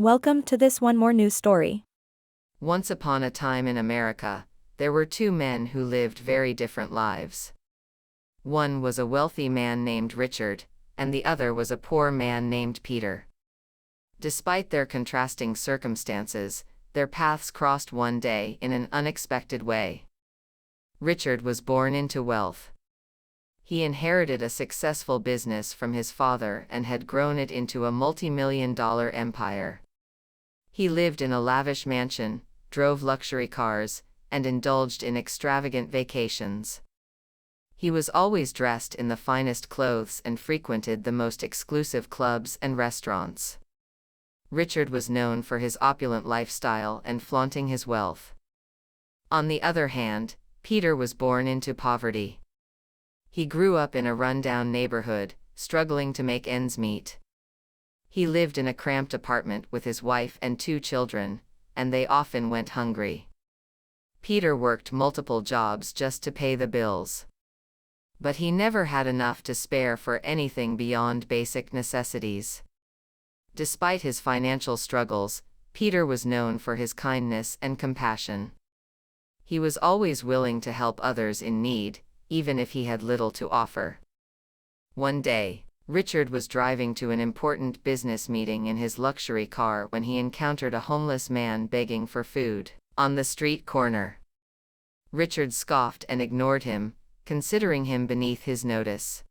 Welcome to this one more news story. Once upon a time in America, there were two men who lived very different lives. One was a wealthy man named Richard, and the other was a poor man named Peter. Despite their contrasting circumstances, their paths crossed one day in an unexpected way. Richard was born into wealth. He inherited a successful business from his father and had grown it into a multi-million-dollar empire. He lived in a lavish mansion, drove luxury cars, and indulged in extravagant vacations. He was always dressed in the finest clothes and frequented the most exclusive clubs and restaurants. Richard was known for his opulent lifestyle and flaunting his wealth. On the other hand, Peter was born into poverty. He grew up in a rundown neighborhood, struggling to make ends meet. He lived in a cramped apartment with his wife and two children, and they often went hungry. Peter worked multiple jobs just to pay the bills. But he never had enough to spare for anything beyond basic necessities. Despite his financial struggles, Peter was known for his kindness and compassion. He was always willing to help others in need, even if he had little to offer. One day, Richard was driving to an important business meeting in his luxury car when he encountered a homeless man begging for food on the street corner. Richard scoffed and ignored him, considering him beneath his notice.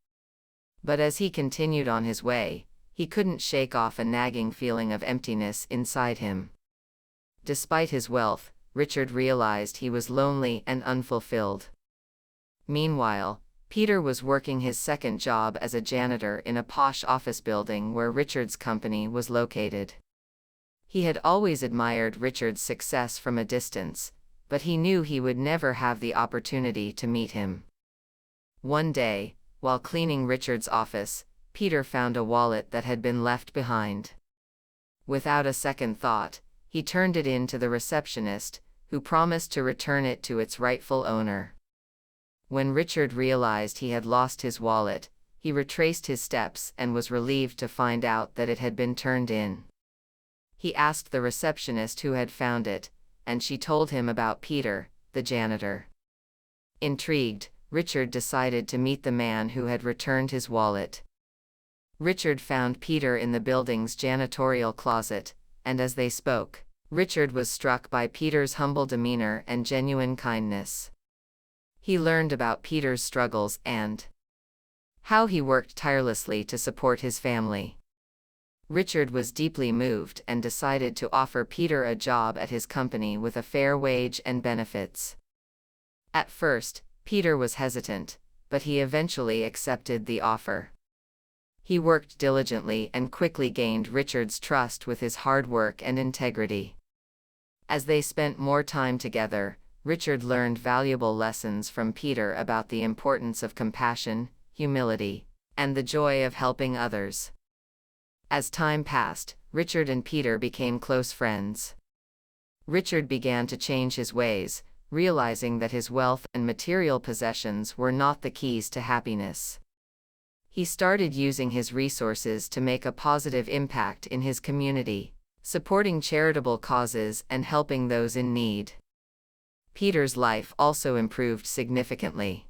But as he continued on his way, he couldn't shake off a nagging feeling of emptiness inside him. Despite his wealth, Richard realized he was lonely and unfulfilled. Meanwhile, Peter was working his second job as a janitor in a posh office building where Richard's company was located. He had always admired Richard's success from a distance, but he knew he would never have the opportunity to meet him. One day, while cleaning Richard's office, Peter found a wallet that had been left behind. Without a second thought, he turned it in to the receptionist, who promised to return it to its rightful owner. When Richard realized he had lost his wallet, he retraced his steps and was relieved to find out that it had been turned in. He asked the receptionist who had found it, and she told him about Peter, the janitor. Intrigued, Richard decided to meet the man who had returned his wallet. Richard found Peter in the building's janitorial closet, and as they spoke, Richard was struck by Peter's humble demeanor and genuine kindness. He learned about Peter's struggles and how he worked tirelessly to support his family. Richard was deeply moved and decided to offer Peter a job at his company with a fair wage and benefits. At first, Peter was hesitant, but he eventually accepted the offer. He worked diligently and quickly gained Richard's trust with his hard work and integrity. As they spent more time together, Richard learned valuable lessons from Peter about the importance of compassion, humility, and the joy of helping others. As time passed, Richard and Peter became close friends. Richard began to change his ways, realizing that his wealth and material possessions were not the keys to happiness. He started using his resources to make a positive impact in his community, supporting charitable causes and helping those in need. Peter's life also improved significantly.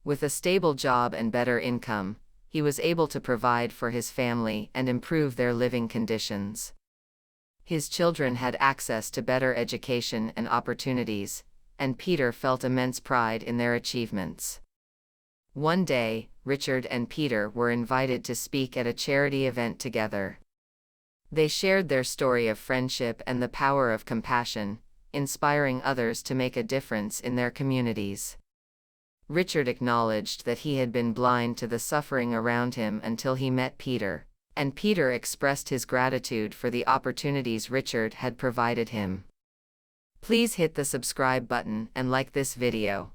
With a stable job and better income, he was able to provide for his family and improve their living conditions. His children had access to better education and opportunities, and Peter felt immense pride in their achievements. One day, Richard and Peter were invited to speak at a charity event together. They shared their story of friendship and the power of compassion, inspiring others to make a difference in their communities. Richard acknowledged that he had been blind to the suffering around him until he met Peter, and Peter expressed his gratitude for the opportunities Richard had provided him. Please hit the subscribe button and like this video.